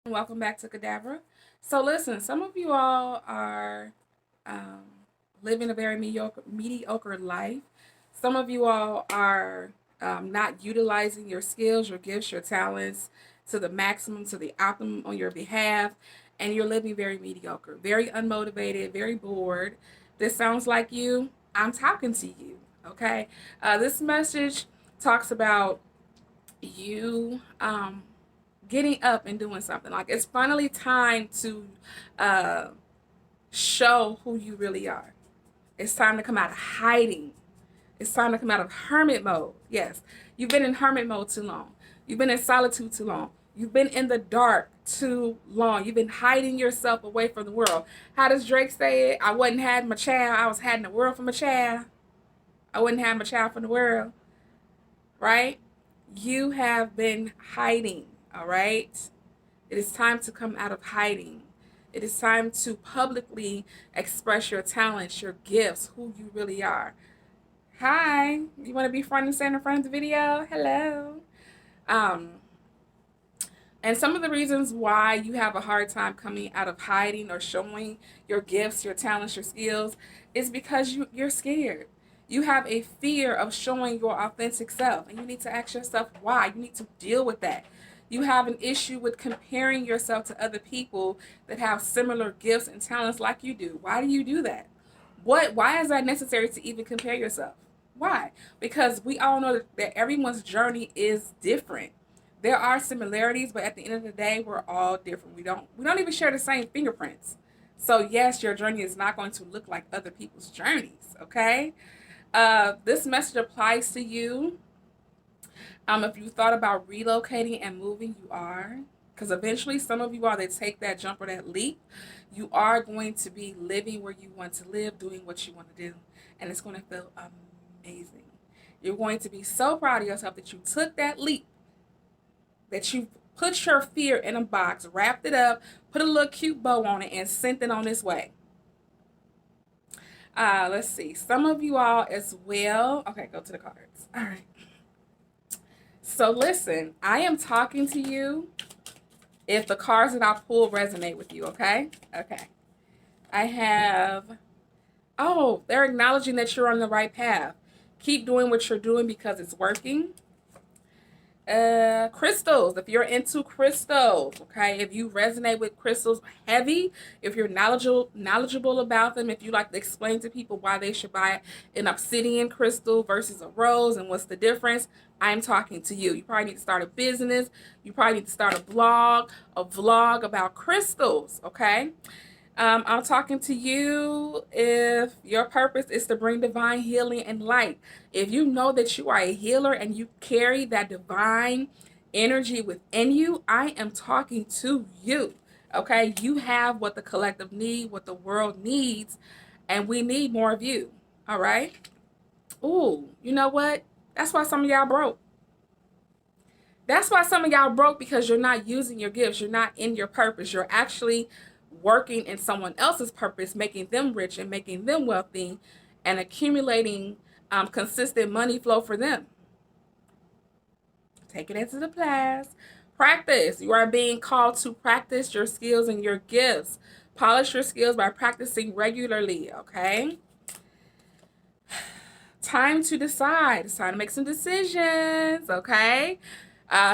Welcome back to Cadabra. So listen, some of you all are um, living a very mediocre life. Some of you all are not utilizing your skills, your gifts, your talents to the maximum, to the optimum on your behalf, and you're living very mediocre, very unmotivated, very bored. This sounds like you. I'm talking to you. Okay. This message talks about you getting up and doing something. Like it's finally time to uh, show who you really are. It's time to come out of hiding. It's time to come out of hermit mode. Yes, you've been in hermit mode too long. You've been in solitude too long. You've been in the dark too long. You've been hiding yourself away from the world. How does Drake say it? I wasn't had my child. I was hiding the world from my child. I wouldn't have my child from the world. Right? You have been hiding. All right? It is time to come out of hiding. It is time to publicly express your talents, your gifts, who you really are. Hi, you want to be front and center in front of the video? Hello. Um, and some of the reasons why you have a hard time coming out of hiding or showing your gifts, your talents, your skills is because you're scared. You have a fear of showing your authentic self, and you need to ask yourself why. You need to deal with that. You have an issue with comparing yourself to other people that have similar gifts and talents like you do. Why do you do that? Why is that necessary to even compare yourself? Why? Because we all know that everyone's journey is different. There are similarities, but at the end of the day, we're all different. We don't even share the same fingerprints. So yes, your journey is not going to look like other people's journeys. Okay. This message applies to you. If you thought about relocating and moving, you are. Because eventually, some of you all that take that jump or that leap, you are going to be living where you want to live, doing what you want to do. And it's going to feel amazing. You're going to be so proud of yourself that you took that leap, that you put your fear in a box, wrapped it up, put a little cute bow on it, and sent it on its way. Let's see. Some of you all as well. Okay, go to the cards. All right. So listen, I am talking to you if the cards that I pull resonate with you, okay? Okay. I have, oh, they're acknowledging that you're on the right path. Keep doing what you're doing because it's working. Crystals, if you're into crystals, okay, if you resonate with crystals heavy, if you're knowledgeable about them, if you like to explain to people why they should buy an obsidian crystal versus a rose and what's the difference, I'm talking to you. You probably need to start a business. You probably need to start a vlog about crystals, okay? I'm talking to you if your purpose is to bring divine healing and light. If you know that you are a healer and you carry that divine energy within you, I am talking to you. Okay? You have what the collective need, what the world needs, and we need more of you. All right? Ooh, you know what? That's why some of y'all broke. That's why some of y'all broke because you're not using your gifts. You're not in your purpose. You're actually working in someone else's purpose, making them rich and making them wealthy and accumulating consistent money flow for them. Take it into the class. Practice. You are being called to practice your skills and your gifts. Polish your skills by practicing regularly, okay? Time to decide. It's time to make some decisions, okay?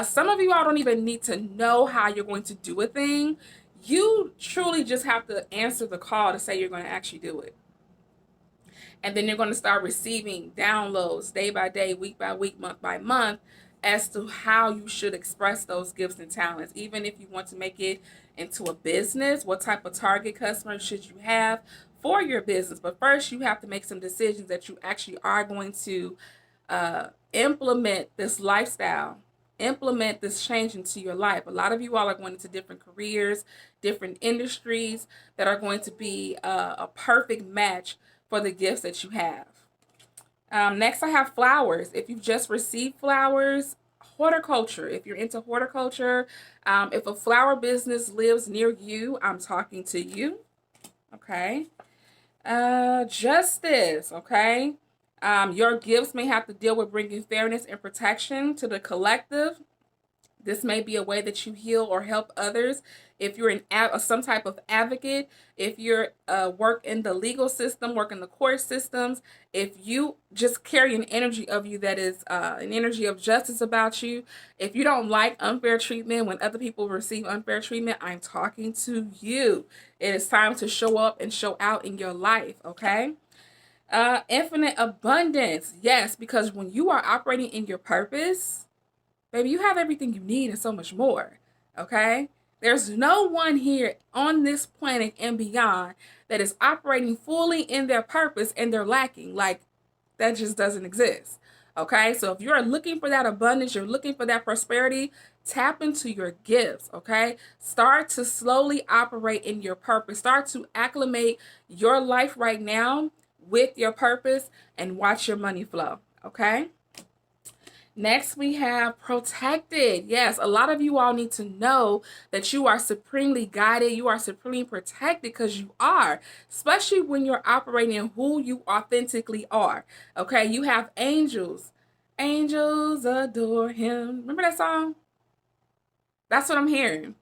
Some of you all don't even need to know how you're going to do a thing. You truly just have to answer the call to say you're going to actually do it. And then you're going to start receiving downloads day by day, week by week, month by month as to how you should express those gifts and talents. Even if you want to make it into a business, what type of target customer should you have for your business? But first, you have to make some decisions that you actually are going to implement this lifestyle, implement this change into your life. A lot of you all are going into different careers, different industries that are going to be a perfect match for the gifts that you have. Next, I have flowers. If you've just received flowers, horticulture. If you're into horticulture, if a flower business lives near you, I'm talking to you. Okay. Justice. Okay. Your gifts may have to deal with bringing fairness and protection to the collective. This may be a way that you heal or help others. If you're some type of advocate, if you're work in the legal system, work in the court systems, if you just carry an energy of you that is an energy of justice about you, if you don't like unfair treatment when other people receive unfair treatment, I'm talking to you. It is time to show up and show out in your life, okay? Infinite abundance. Yes, because when you are operating in your purpose, baby, you have everything you need and so much more. Okay? There's no one here on this planet and beyond that is operating fully in their purpose and they're lacking. Like, that just doesn't exist. Okay? So if you're looking for that abundance, you're looking for that prosperity, tap into your gifts. Okay? Start to slowly operate in your purpose. Start to acclimate your life right now with your purpose and watch your money flow. Okay? Next, we have protected. Yes, a lot of you all need to know that you are supremely guided. You are supremely protected because you are, especially when you're operating in who you authentically are. Okay, you have angels. Angels adore him. Remember that song? That's what I'm hearing.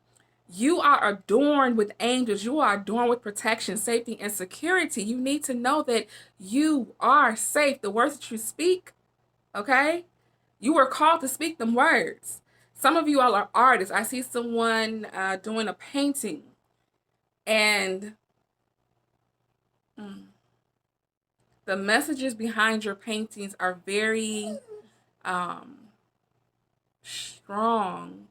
You are adorned with angels. You are adorned with protection, safety, and security. You need to know that you are safe. The words that you speak, okay? You were called to speak them words. Some of you all are artists. I see someone doing a painting, and the messages behind your paintings are very strong,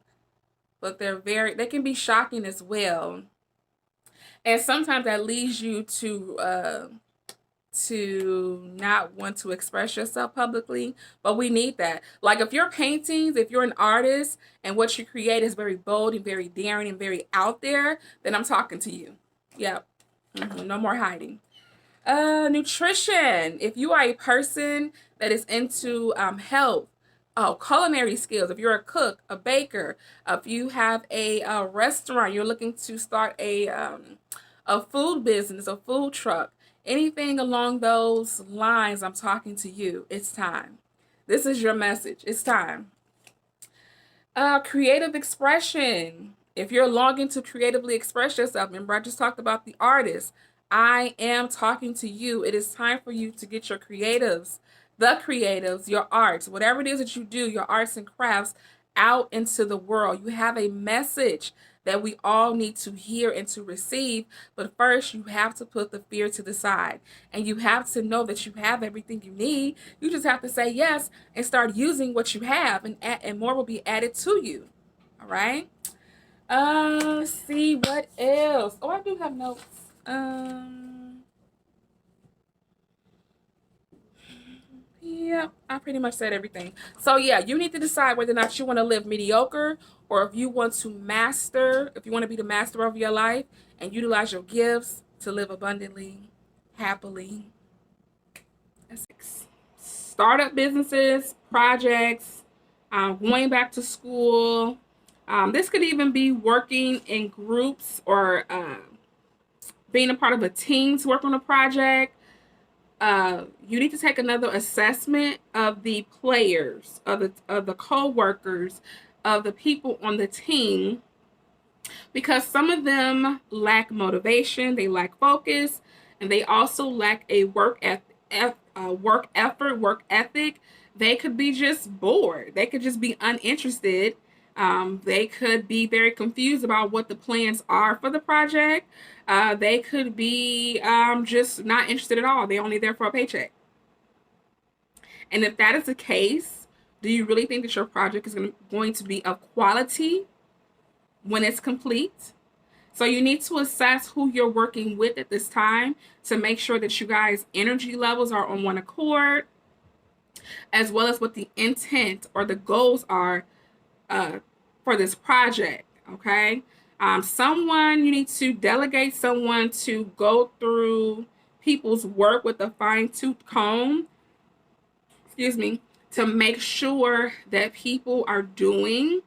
but they can be shocking as well. And sometimes that leads you to not want to express yourself publicly, but we need that. Like if your paintings, if you're an artist and what you create is very bold and very daring and very out there, then I'm talking to you. Yep. No more hiding. Nutrition. If you are a person that is into health, culinary skills, if you're a cook, a baker, if you have a restaurant, you're looking to start a food business, a food truck, anything along those lines, I'm talking to you. It's time. This is your message. It's time. Creative expression. If you're longing to creatively express yourself, remember I just talked about the artist. I am talking to you. It is time for you to get your creatives, your arts, whatever it is that you do, your arts and crafts out into the world. You have a message that we all need to hear and to receive. But first, you have to put the fear to the side. And you have to know that you have everything you need. You just have to say yes and start using what you have, and more will be added to you. All right? Let's see what else. Oh, I do have notes. Yeah, I pretty much said everything. So yeah, you need to decide whether or not you want to live mediocre or if you want to master, if you want to be the master of your life and utilize your gifts to live abundantly, happily. Startup businesses, projects, going back to school. This could even be working in groups or being a part of a team to work on a project. You need to take another assessment of the players, of the co-workers, of the people on the team, because some of them lack motivation, they lack focus, and they also lack a work ethic. They could be just bored. They could just be uninterested. They could be very confused about what the plans are for the project. They could be just not interested at all. They're only there for a paycheck. And if that is the case, do you really think that your project is going to be of quality when it's complete? So you need to assess who you're working with at this time to make sure that you guys' energy levels are on one accord, as well as what the intent or the goals are for this project, okay? You need to delegate someone to go through people's work with a fine-tooth comb, to make sure that people are doing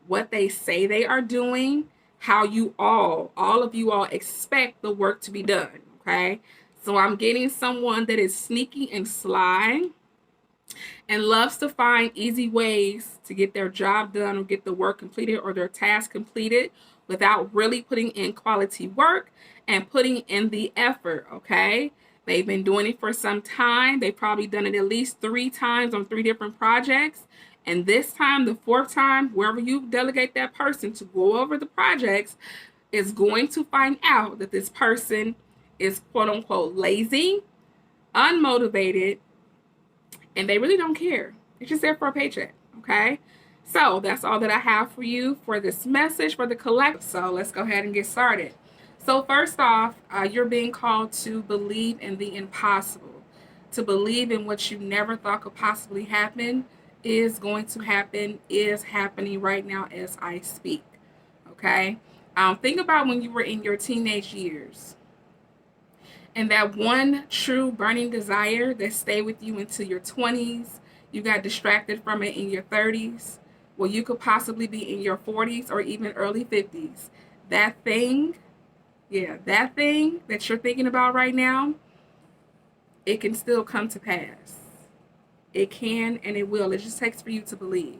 what they say they are doing, how all of you all expect the work to be done, okay? So I'm getting someone that is sneaky and sly, and loves to find easy ways to get their job done or get the work completed or their task completed without really putting in quality work and putting in the effort, okay? They've been doing it for some time. They've probably done it at least 3 times on 3 different projects. And this time, the 4th time, wherever you delegate that person to go over the projects, is going to find out that this person is quote unquote lazy, unmotivated, and they really don't care. They're just there for a paycheck, okay? So that's all that I have for you for this message for the collective. So let's go ahead and get started. So first off, you're being called to believe in the impossible, to believe in what you never thought could possibly happen is going to happen, is happening right now as I speak, okay? Think about when you were in your teenage years and that one true burning desire that stayed with you into your 20s, you got distracted from it in your 30s, well, you could possibly be in your 40s or even early 50s. That thing, that thing that you're thinking about right now, it can still come to pass. It can and it will. It just takes for you to believe.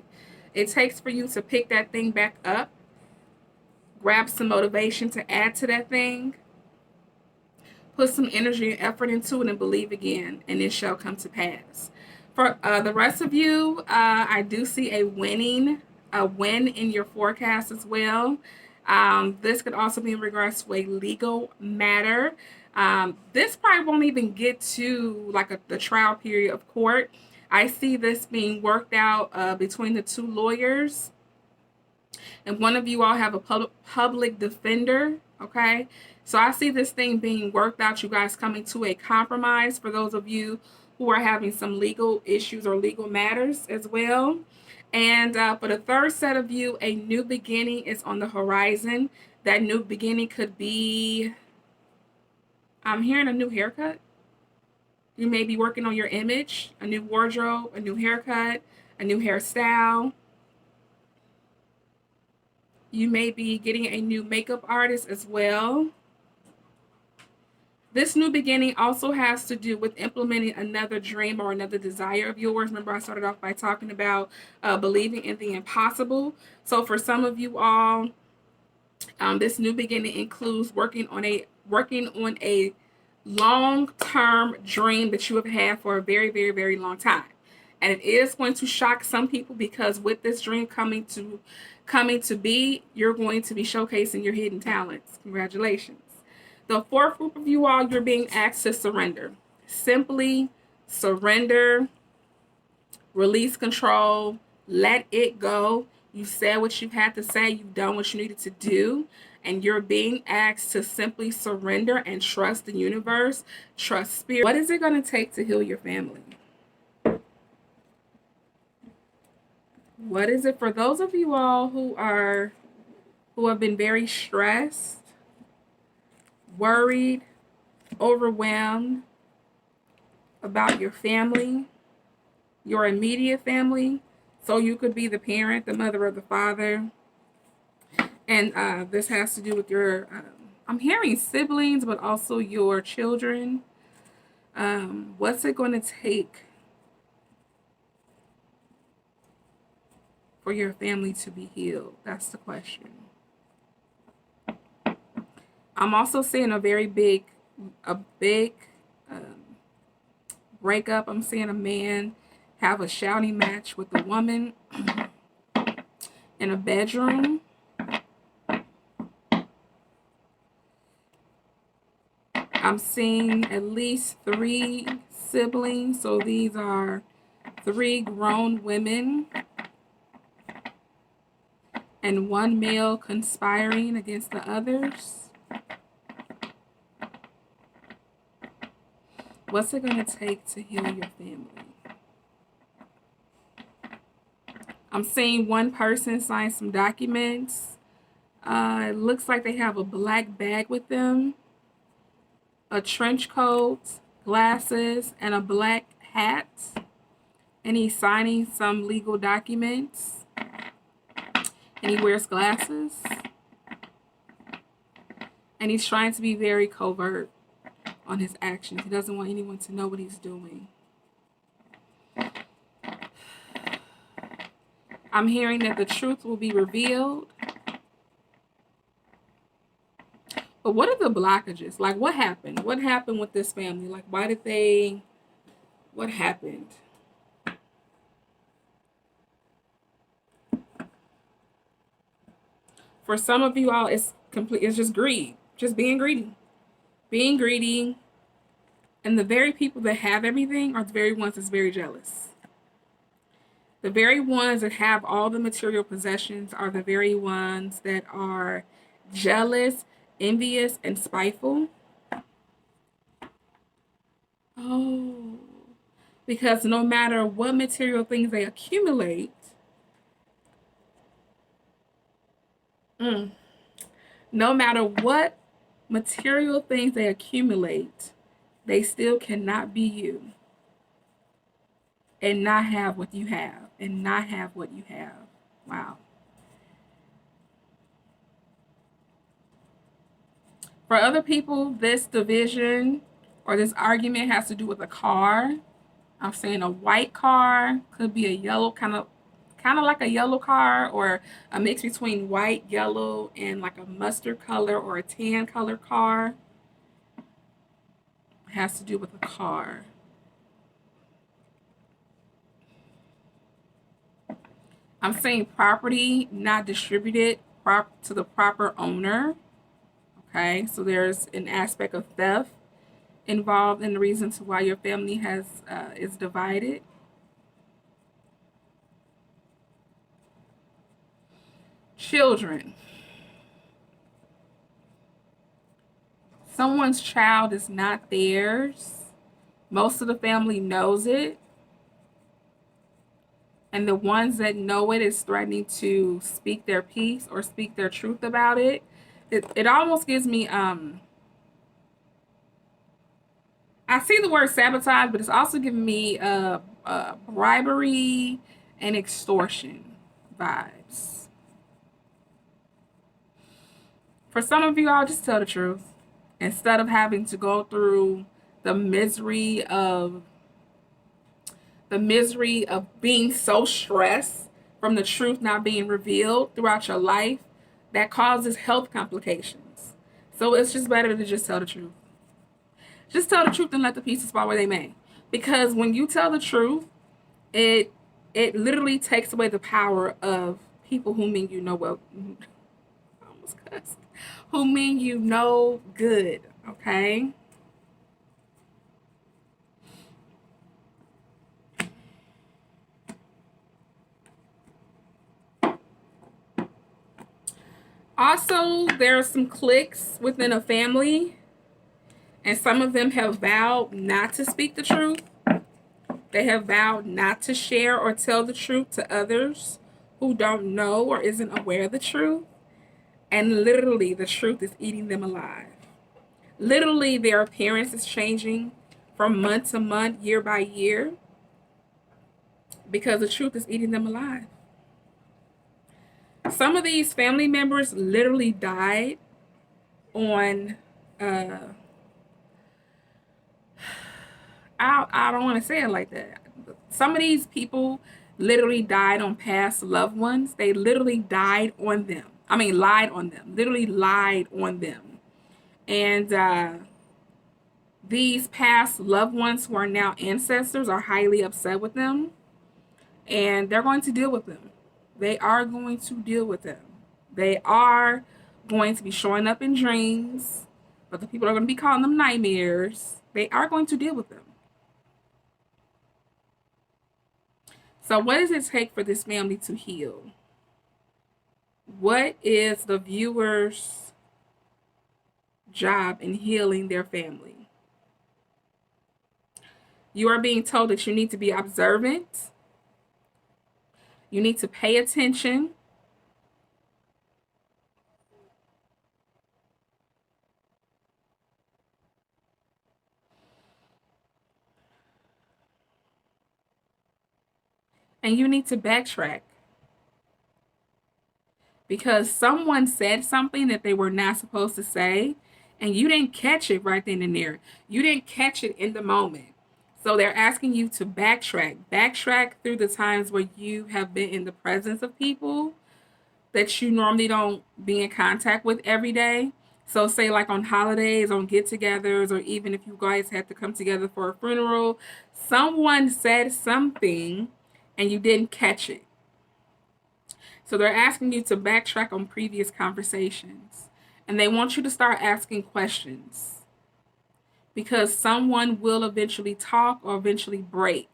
It takes for you to pick that thing back up, grab some motivation to add to that thing, put some energy and effort into it, and believe again, and it shall come to pass. For the rest of you, I do see a win in your forecast as well. This could also be in regards to a legal matter. This probably won't even get to like the trial period of court. I see this being worked out between the 2 lawyers, and one of you all have a public defender, okay? So I see this thing being worked out, you guys coming to a compromise for those of you who are having some legal issues or legal matters as well. And for the 3rd set of you, a new beginning is on the horizon. That new beginning could be, I'm hearing a new haircut. You may be working on your image, a new wardrobe, a new haircut, a new hairstyle. You may be getting a new makeup artist as well. This new beginning also has to do with implementing another dream or another desire of yours. Remember, I started off by talking about believing in the impossible. So for some of you all, this new beginning includes working on a long-term dream that you have had for a very, very, very long time. And it is going to shock some people because with this dream coming to be, you're going to be showcasing your hidden talents. Congratulations. The 4th group of you all, you're being asked to surrender. Simply surrender, release control, let it go. You said what you had to say, you've done what you needed to do, and you're being asked to simply surrender and trust the universe, trust spirit. What is it going to take to heal your family? What is it for those of you all who have been very stressed, worried, overwhelmed about your family, your immediate family? So you could be the parent, the mother, or the father. And this has to do with your, I'm hearing siblings, but also your children. What's it going to take for your family to be healed? That's the question. I'm also seeing a big breakup. I'm seeing a man have a shouting match with a woman in a bedroom. I'm seeing at least 3 siblings. So these are 3 grown women and 1 male conspiring against the others. What's it going to take to heal your family? I'm seeing 1 person sign some documents. It looks like they have a black bag with them, a trench coat, glasses, and a black hat. And he's signing some legal documents. And he wears glasses. And he's trying to be very covert on his actions. He doesn't want anyone to know what he's doing. I'm hearing that the truth will be revealed. But what are the blockages? Like, what happened? What happened with this family? Like, why did they... What happened? For some of you all, it's complete. It's just greed. Just being greedy. Being greedy. And the very people that have everything are the very ones that's very jealous. The very ones that have all the material possessions are the very ones that are jealous, envious, and spiteful. Oh, because no matter what material things they accumulate, no matter what material things they accumulate, they still cannot be you and not have what you have and not have what you have. Wow. For other people, this division or this argument has to do with a car. I'm saying a white car, could be a yellow, kind of like a yellow car, or a mix between white, yellow, and like a mustard color or a tan color car. It has to do with a car. I'm saying property not distributed to the proper owner. Okay, so there's an aspect of theft involved in the reasons why your family is divided. Children. Someone's child is not theirs. Most of the family knows it. And the ones that know it is threatening to speak their piece or speak their truth about it. It almost gives me, I see the word sabotage, but it's also giving me bribery and extortion vibes. For some of you, I'll just tell the truth. Instead of having to go through the misery of being so stressed from the truth not being revealed throughout your life, that causes health complications. So it's just better to just tell the truth. Just tell the truth and let the pieces fall where they may. Because when you tell the truth, it literally takes away the power of people who mean you know well. I almost cussed. Who mean you know good, okay? Also, there are some cliques within a family, and some of them have vowed not to speak the truth. They have vowed not to share or tell the truth to others who don't know or isn't aware of the truth. And literally, the truth is eating them alive. Literally, their appearance is changing from month to month, year by year, because the truth is eating them alive. Some of these family members literally died on, I don't want to say it like that. Some of these people literally died on past loved ones. They literally died on them. I mean, lied on them. Literally lied on them. And these past loved ones who are now ancestors are highly upset with them. And they're going to deal with them. They are going to deal with them. They are going to be showing up in dreams, but the people are going to be calling them nightmares. They are going to deal with them. So what does it take for this family to heal? What is the viewer's job in healing their family? You are being told that you need to be observant. You need to pay attention. And you need to backtrack. Because someone said something that they were not supposed to say, and you didn't catch it right then and there. You didn't catch it in the moment. So they're asking you to backtrack through the times where you have been in the presence of people that you normally don't be in contact with every day. So say like on holidays, on get-togethers, or even if you guys had to come together for a funeral, someone said something and you didn't catch it. So they're asking you to backtrack on previous conversations. And they want you to start asking questions because someone will eventually talk or eventually break.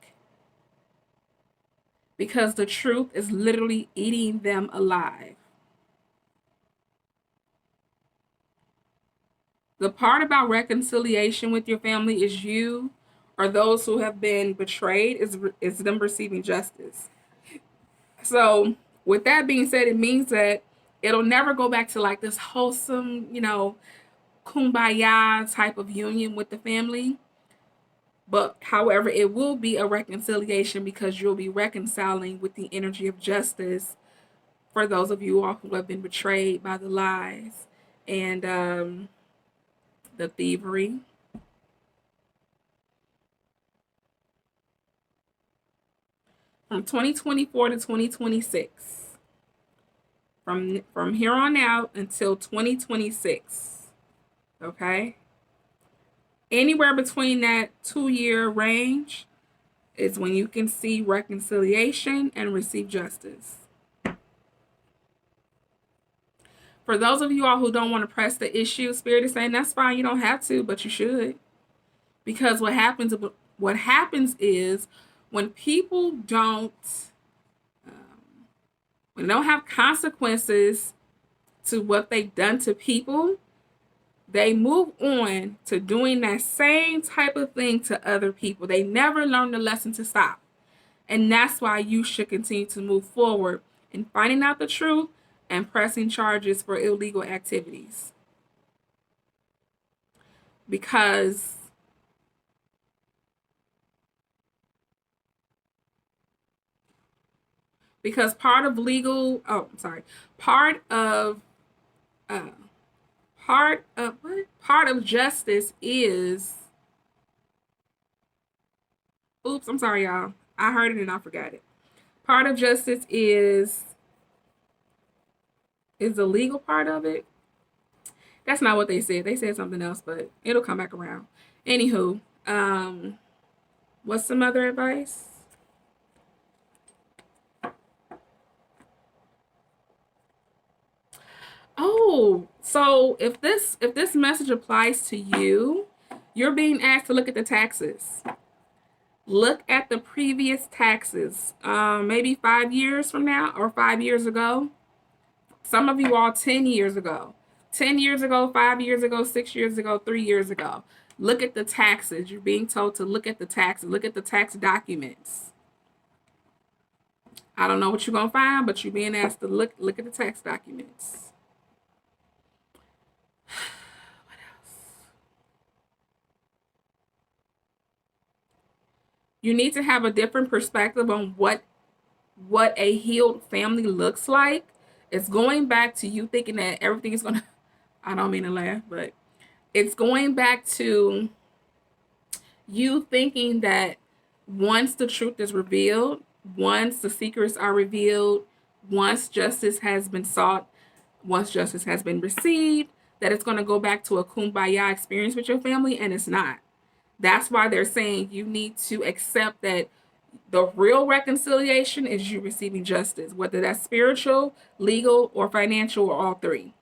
Because the truth is literally eating them alive. The part about reconciliation with your family is you or those who have been betrayed is them receiving justice. So with that being said, it means that it'll never go back to like this wholesome, kumbaya type of union with the family. But however, it will be a reconciliation because you'll be reconciling with the energy of justice for those of you all who have been betrayed by the lies and the thievery. From 2024 to 2026. From here on out until 2026. Okay? Anywhere between that 2-year range is when you can see reconciliation and receive justice. For those of you all who don't want to press the issue, Spirit is saying that's fine, you don't have to, but you should. Because what happens is when people when they don't have consequences to what they've done to people, they move on to doing that same type of thing to other people. They never learn the lesson to stop. And that's why you should continue to move forward in finding out the truth and pressing charges for illegal activities. Because part of justice is, oops, I'm sorry, y'all. I heard it and I forgot it. Part of justice is the legal part of it. That's not what they said. They said something else, but it'll come back around. Anywho, what's some other advice? Oh, so if this message applies to you, you're being asked to look at the taxes. Look at the previous taxes, maybe 5 years from now or 5 years ago. Some of you all 10 years ago. 10 years ago, 5 years ago, 6 years ago, 3 years ago. Look at the taxes. You're being told to look at the taxes. Look at the tax documents. I don't know what you're going to find, but you're being asked to look at the tax documents. What else? You need to have a different perspective on what a healed family looks like. It's going back to you thinking that everything is going to, I don't mean to laugh, but it's going back to you thinking that once the truth is revealed, once the secrets are revealed, once justice has been sought, once justice has been received, that it's going to go back to a kumbaya experience with your family, and it's not. That's why they're saying you need to accept that the real reconciliation is you receiving justice, whether that's spiritual, legal, or financial, or all three.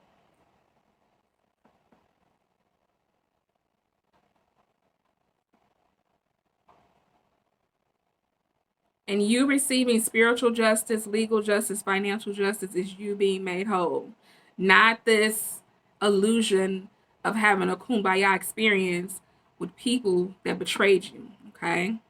And you receiving spiritual justice, legal justice, financial justice is you being made whole. Not this illusion of having a kumbaya experience with people that betrayed you, okay?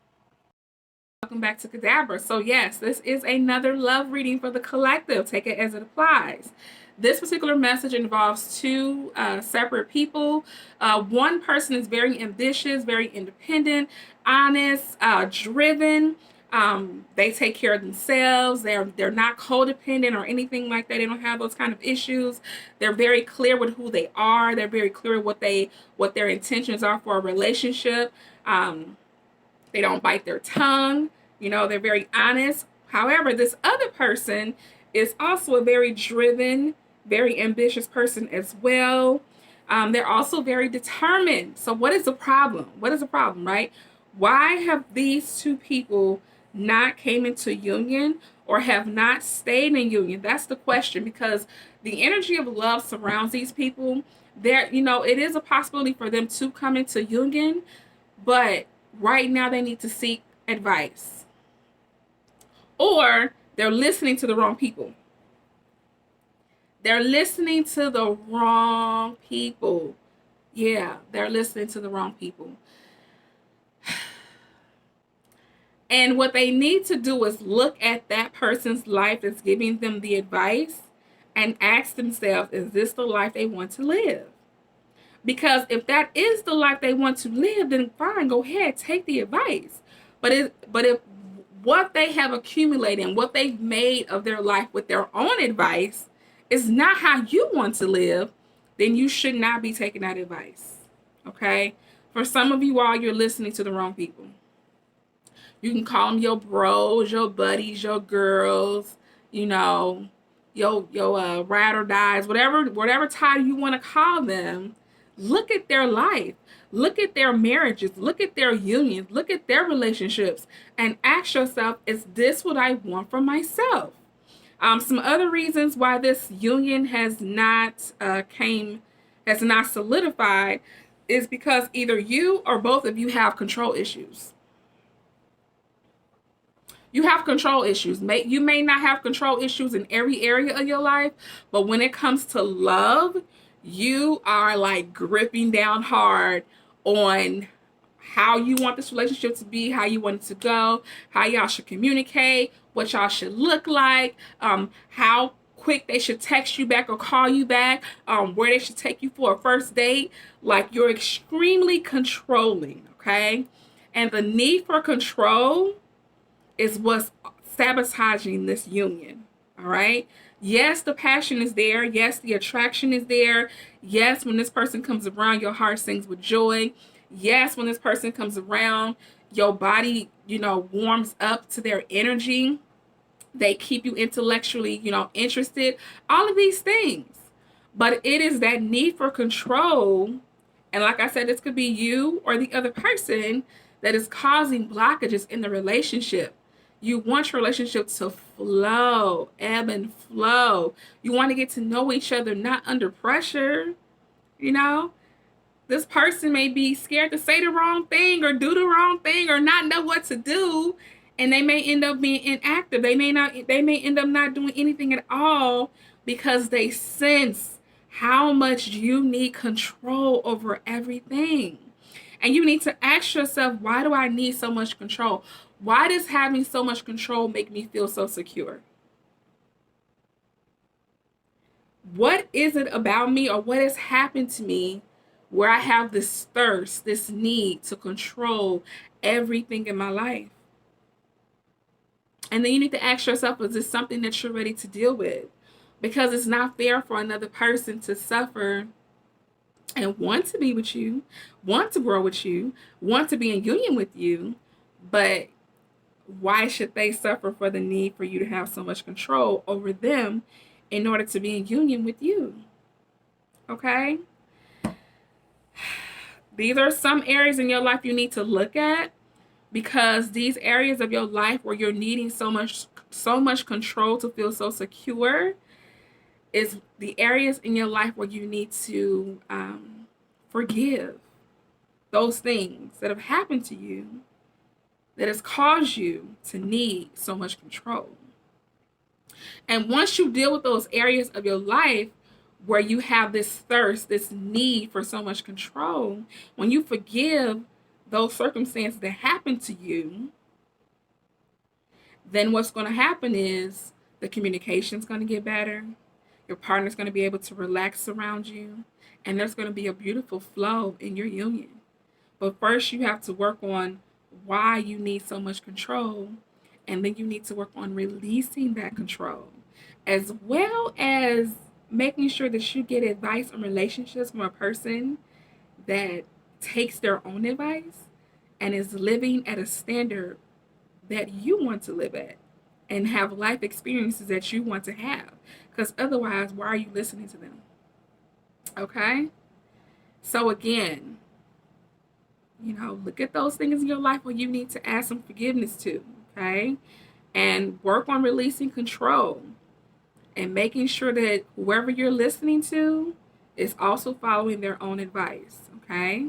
Welcome back to Kadabra. So yes, this is another love reading for the collective. Take it as it applies. This particular message involves two separate people. One person is very ambitious, very independent, honest, driven. They take care of themselves. They're not codependent or anything like that. They don't have those kind of issues. They're very clear with who they are. They're very clear what their intentions are for a relationship. They don't bite their tongue. You know, they're very honest. However, this other person is also a very driven, very ambitious person as well. They're also very determined. So what is the problem? What is the problem, right? Why have these two people not came into union or have not stayed in union? That's the question, because the energy of love surrounds these people. There, you know, it is a possibility for them to come into union, but right now they need to seek advice. Or they're listening to the wrong people. They're listening to the wrong people. Yeah, they're listening to the wrong people. And what they need to do is look at that person's life that's giving them the advice and ask themselves, is this the life they want to live? Because if that is the life they want to live, then fine, go ahead, take the advice. But if what they have accumulated and what they've made of their life with their own advice is not how you want to live, then you should not be taking that advice. Okay? For some of you all, you're listening to the wrong people. You can call them your bros, your buddies, your girls, you know, your ride or dies, whatever title you want to call them. Look at their life. Look at their marriages. Look at their unions. Look at their relationships. And ask yourself, is this what I want for myself? Some other reasons why this union has not solidified is because either you or both of you have control issues. You have control issues. You may not have control issues in every area of your life, but when it comes to love, you are like gripping down hard on how you want this relationship to be, how you want it to go, how y'all should communicate, what y'all should look like, how quick they should text you back or call you back, where they should take you for a first date. Like, you're extremely controlling, okay? And the need for control is what's sabotaging this union, all right? Yes, the passion is there. Yes, the attraction is there. Yes, when this person comes around, your heart sings with joy. Yes, when this person comes around, your body, you know, warms up to their energy. They keep you intellectually, you know, interested. All of these things. But it is that need for control, and like I said, this could be you or the other person, that is causing blockages in the relationship. You want your relationship to flow, ebb and flow. You want to get to know each other, not under pressure. You know, this person may be scared to say the wrong thing or do the wrong thing or not know what to do, and they may end up being inactive. They may end up not doing anything at all because they sense how much you need control over everything. And you need to ask yourself, why do I need so much control? Why does having so much control make me feel so secure? What is it about me, or what has happened to me where I have this thirst, this need to control everything in my life? And then you need to ask yourself, is this something that you're ready to deal with? Because it's not fair for another person to suffer and want to be with you, want to grow with you, want to be in union with you, but why should they suffer for the need for you to have so much control over them in order to be in union with you? Okay? These are some areas in your life you need to look at, because these areas of your life where you're needing so much control to feel so secure is the areas in your life where you need to forgive those things that have happened to you that has caused you to need so much control. And once you deal with those areas of your life where you have this thirst, this need for so much control, when you forgive those circumstances that happened to you, then what's going to happen is the communication is going to get better. Your partner's going to be able to relax around you, and there's going to be a beautiful flow in your union. But first, you have to work on why you need so much control, and then you need to work on releasing that control, as well as making sure that you get advice on relationships from a person that takes their own advice and is living at a standard that you want to live at and have life experiences that you want to have. Because otherwise, why are you listening to them? Okay? So again, look at those things in your life where you need to ask some forgiveness to, okay? And work on releasing control and making sure that whoever you're listening to is also following their own advice, okay?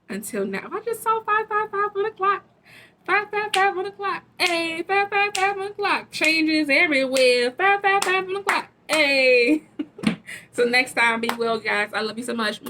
Until now, I just saw 555 on the clock. 555 on the clock. Hey, 555 on the clock. Changes everywhere. 555 on the clock. Hey. So next time, be well, guys. I love you so much.